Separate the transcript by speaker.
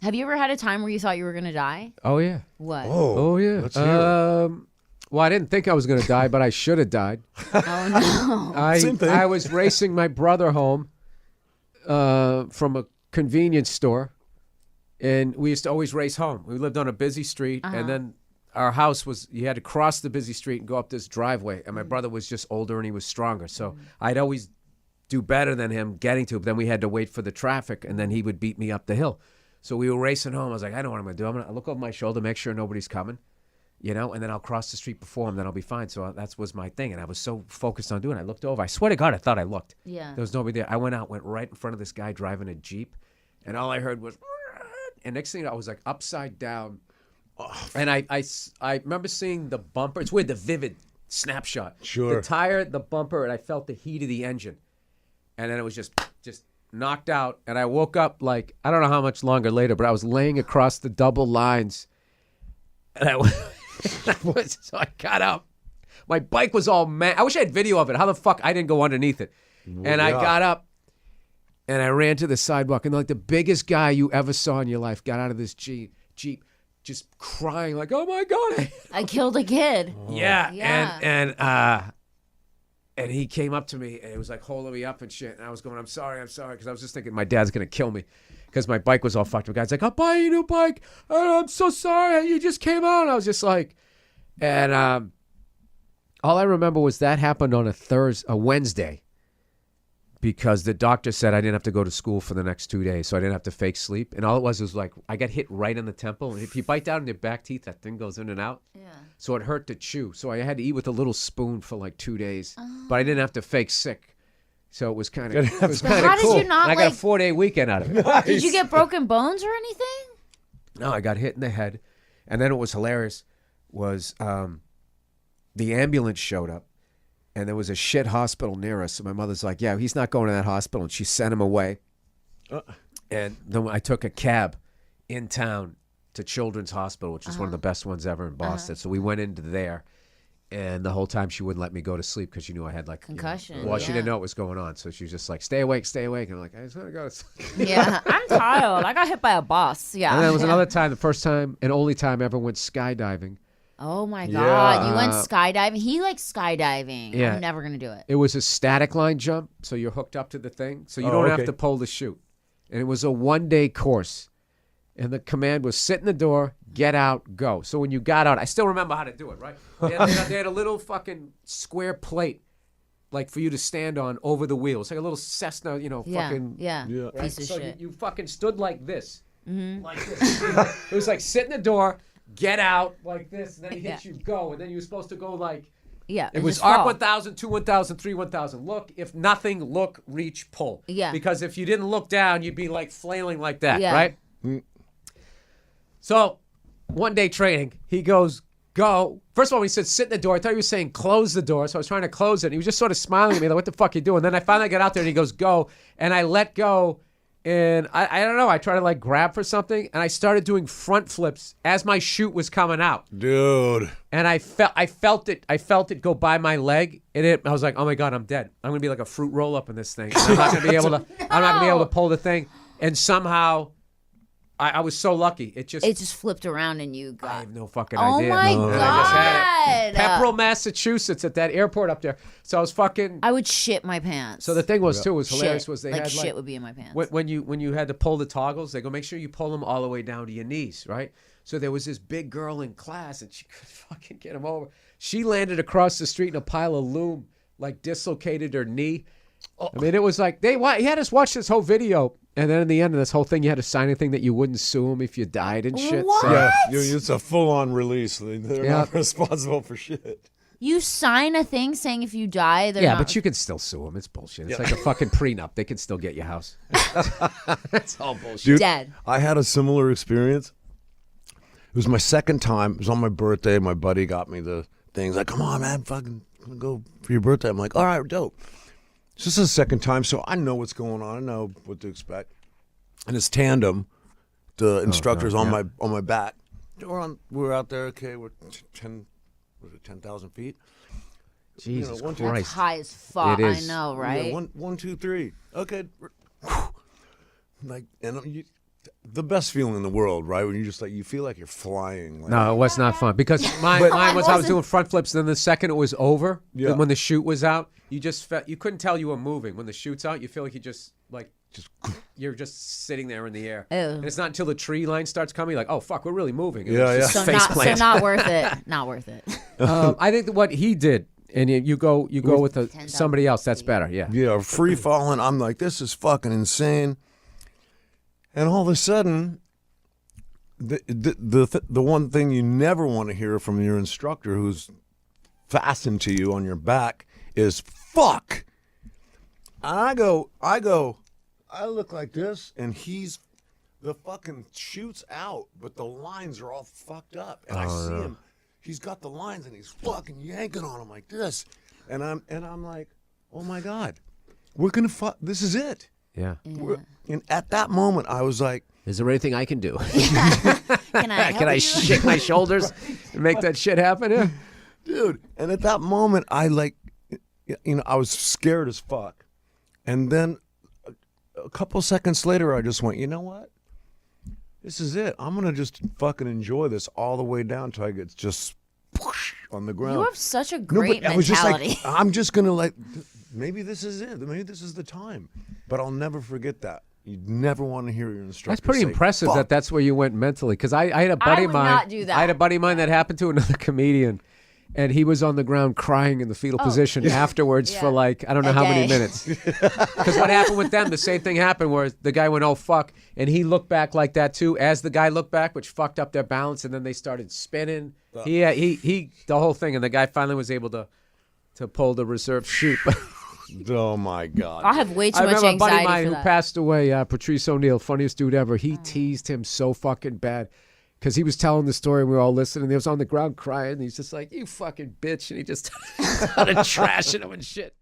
Speaker 1: Have you ever had a time where you thought you were going to die?
Speaker 2: Oh, yeah.
Speaker 1: What?
Speaker 2: Oh, yeah.
Speaker 3: Let's hear it.
Speaker 2: Well, I didn't think I was going to die, but I should have died.
Speaker 1: Oh, no.
Speaker 3: Same thing.
Speaker 2: I was racing my brother home from a convenience store, and we used to always race home. We lived on a busy street, and then our house was, you had to cross the busy street and go up this driveway, and my brother was just older and he was stronger, so I'd always do better than him getting to it, but then we had to wait for the traffic, and then he would beat me up the hill. So we were racing home. I was like, I know what I'm going to do. I'm going to look over my shoulder, make sure nobody's coming, you know, and then I'll cross the street before him, then I'll be fine. So that was my thing, and I was so focused on doing it. I looked over. I swear to God, I thought I looked.
Speaker 1: Yeah.
Speaker 2: There was nobody there. I went right in front of this guy driving a Jeep, and all I heard was, and next thing I was like upside down. And I remember seeing the bumper. It's weird, the vivid snapshot.
Speaker 3: Sure.
Speaker 2: The tire, the bumper, and I felt the heat of the engine. And then it was just knocked out. And I woke up like, I don't know how much longer later, but I was laying across the double lines. And so I got up. My bike was all mad. I wish I had video of it. How the fuck I didn't go underneath it. And I got up and I ran to the sidewalk. And like the biggest guy you ever saw in your life got out of this Jeep just crying like, oh my God.
Speaker 1: I killed a kid.
Speaker 2: Yeah. And he came up to me and he was like holding me up and shit. And I was going, I'm sorry. Because I was just thinking my dad's going to kill me because my bike was all fucked up. The guy's like, I'll buy you a new bike. Oh, I'm so sorry. You just came out. And I was just like, and all I remember was that happened on a Wednesday because the doctor said I didn't have to go to school for the next 2 days. So I didn't have to fake sleep. And all it was like, I got hit right in the temple. And if you bite down in your back teeth, that thing goes in and out.
Speaker 1: Yeah.
Speaker 2: So it hurt to chew. So I had to eat with a little spoon for like 2 days. But I didn't have to fake sick. So it was kind of
Speaker 1: How
Speaker 2: cool.
Speaker 1: did you not
Speaker 2: And I got a 4-day weekend out of it.
Speaker 3: Nice.
Speaker 1: Did you get broken bones or anything?
Speaker 2: No, I got hit in the head. And then what was hilarious was the ambulance showed up. And there was a shit hospital near us. So my mother's like, yeah, he's not going to that hospital. And she sent him away. And then I took a cab in town to Children's Hospital, which is one of the best ones ever in Boston. So we went into there. And the whole time she wouldn't let me go to sleep because she knew I had like
Speaker 1: Concussion.
Speaker 2: Well, she didn't know what was going on. So she was just like, stay awake. And I'm like, I just want to go to sleep.
Speaker 1: Yeah. I'm tired. I got hit by a bus. Yeah.
Speaker 2: And then there was another time, the first time and only time I ever went skydiving.
Speaker 1: Oh my
Speaker 3: Yeah.
Speaker 1: God. You went skydiving? He likes skydiving.
Speaker 2: Yeah.
Speaker 1: I'm never going to do it.
Speaker 2: It was a static line jump, so you're hooked up to the thing. So you don't have to pull the chute. And it was a 1-day course. And the command was sit in the door, get out, go. So when you got out, I still remember how to do it, right? They had a little fucking square plate, like for you to stand on over the wheel. It's like a little Cessna, fucking.
Speaker 1: Yeah.
Speaker 2: Right?
Speaker 1: Piece of
Speaker 2: so
Speaker 1: shit.
Speaker 2: you fucking stood like this. Like this. It was like sit in the door, get out, like this, and then he hits you, go. And then you were supposed to go like.
Speaker 1: Yeah.
Speaker 2: It was arc 1,000, 2 1,000, 3 1,000. Look, if nothing, look, reach, pull.
Speaker 1: Yeah.
Speaker 2: Because if you didn't look down, you'd be like flailing like that,
Speaker 1: Yeah.
Speaker 2: right? So, 1-day training, he goes, go. First of all, when he said sit in the door, I thought he was saying close the door. So I was trying to close it. And he was just sort of smiling at me like, what the fuck are you doing? Then I finally got out there and he goes, go. And I let go. And I don't know. I tried to like grab for something. And I started doing front flips as my chute was coming out.
Speaker 3: Dude.
Speaker 2: And I felt it go by my leg. And I was like, oh my God, I'm dead. I'm going to be like a fruit roll up in this thing. And I'm not going to be able to pull the thing. And somehow I was so lucky. It just
Speaker 1: flipped around and you got.
Speaker 2: I have no fucking
Speaker 1: Oh
Speaker 2: idea.
Speaker 1: my
Speaker 2: And I just had it.
Speaker 1: God.
Speaker 2: Pepperell, Massachusetts, at that airport up there. So I was fucking.
Speaker 1: I would shit my pants.
Speaker 2: So the thing was too was hilarious
Speaker 1: Shit.
Speaker 2: was they
Speaker 1: like
Speaker 2: had
Speaker 1: shit would be in my pants.
Speaker 2: when you had to pull the toggles, they go make sure you pull them all the way down to your knees, right? So there was this big girl in class and she could fucking get him over. She landed across the street in a pile of loom, like dislocated her knee. I mean, it was like he had us watch this whole video. And then in the end of this whole thing, you had to sign anything that you wouldn't sue them if you died and shit.
Speaker 1: What?
Speaker 2: So,
Speaker 3: Yeah, it's a full-on release. They're not responsible for shit.
Speaker 1: You sign a thing saying if you die, they're
Speaker 2: yeah,
Speaker 1: not.
Speaker 2: but you can still sue them. It's bullshit. It's like a fucking prenup. They can still get your house. That's all bullshit.
Speaker 3: Dude,
Speaker 1: Dead.
Speaker 3: I had a similar experience. It was my second time. It was on my birthday. My buddy got me the things. Like, come on, man, fucking go for your birthday. I'm like, all right, dope. It's just the second time, so I know what's going on. I know what to expect. And it's tandem. The instructor's on my back. We're out there. Okay, we're 10,000 feet.
Speaker 2: Jesus
Speaker 3: Christ.
Speaker 1: That's high as fuck.
Speaker 2: It is.
Speaker 1: I know, right?
Speaker 3: Yeah, one, two, three. Okay. Like, and the best feeling in the world, right? When you just like you feel like you're flying. Like,
Speaker 2: No, it was not fun because mine was I was doing front flips. And then the second it was over,
Speaker 3: Yeah.
Speaker 2: when the chute was out, you just felt you couldn't tell you were moving. When the chute's out, you feel like you're just sitting there in the air.
Speaker 1: Ew.
Speaker 2: And it's not until the tree line starts coming, like, oh fuck, we're really moving. And
Speaker 3: Yeah,
Speaker 2: it's just
Speaker 1: So
Speaker 2: face plant.
Speaker 1: not worth it. Not worth it.
Speaker 2: I think that what he did, and you go with somebody else. That's better. Yeah.
Speaker 3: Yeah, free falling. I'm like, this is fucking insane. And all of a sudden, the one thing you never want to hear from your instructor who's fastened to you on your back is fuck. And I look like this, and the fucking chute's out, but the lines are all fucked up. And I see him. He's got the lines, and he's fucking yanking on them like this. And I'm like, oh my God, we're gonna fuck. This is it.
Speaker 2: Yeah.
Speaker 3: And at that moment, I was like,
Speaker 2: Is there anything I can do?
Speaker 1: Can I?
Speaker 2: Can I shake my shoulders and make that shit happen? Yeah.
Speaker 3: dude. And at that moment, I was scared as fuck. And then a couple seconds later, I just went, you know what? This is it. I'm going to just fucking enjoy this all the way down till I get just whoosh on the ground.
Speaker 1: You have such a great
Speaker 3: I was just
Speaker 1: mentality.
Speaker 3: like, I'm just going to maybe this is it. Maybe this is the time. But I'll never forget that. You never want to hear your instructor
Speaker 2: That's pretty
Speaker 3: say,
Speaker 2: impressive
Speaker 3: "Fuck."
Speaker 2: that's where you went mentally. Because I had a buddy of
Speaker 1: would
Speaker 2: mine.
Speaker 1: not do that.
Speaker 2: I had a buddy of mine that happened to another comedian. And he was on the ground crying in the fetal position afterwards for I don't know
Speaker 1: A
Speaker 2: how many
Speaker 1: day.
Speaker 2: minutes. Because what happened with them, the same thing happened where the guy went, oh, fuck. And he looked back like that too, as the guy looked back, which fucked up their balance. And then they started spinning. He the whole thing. And the guy finally was able to pull the reserve chute.
Speaker 3: Oh, my God.
Speaker 1: I have way too
Speaker 2: I
Speaker 1: much
Speaker 2: remember a buddy
Speaker 1: anxiety
Speaker 2: of mine
Speaker 1: for
Speaker 2: who
Speaker 1: that.
Speaker 2: passed away, Patrice O'Neill, funniest dude ever. He teased him so fucking bad because he was telling the story and we were all listening. He was on the ground crying. And he's just like, you fucking bitch. And he just started trashing him and shit.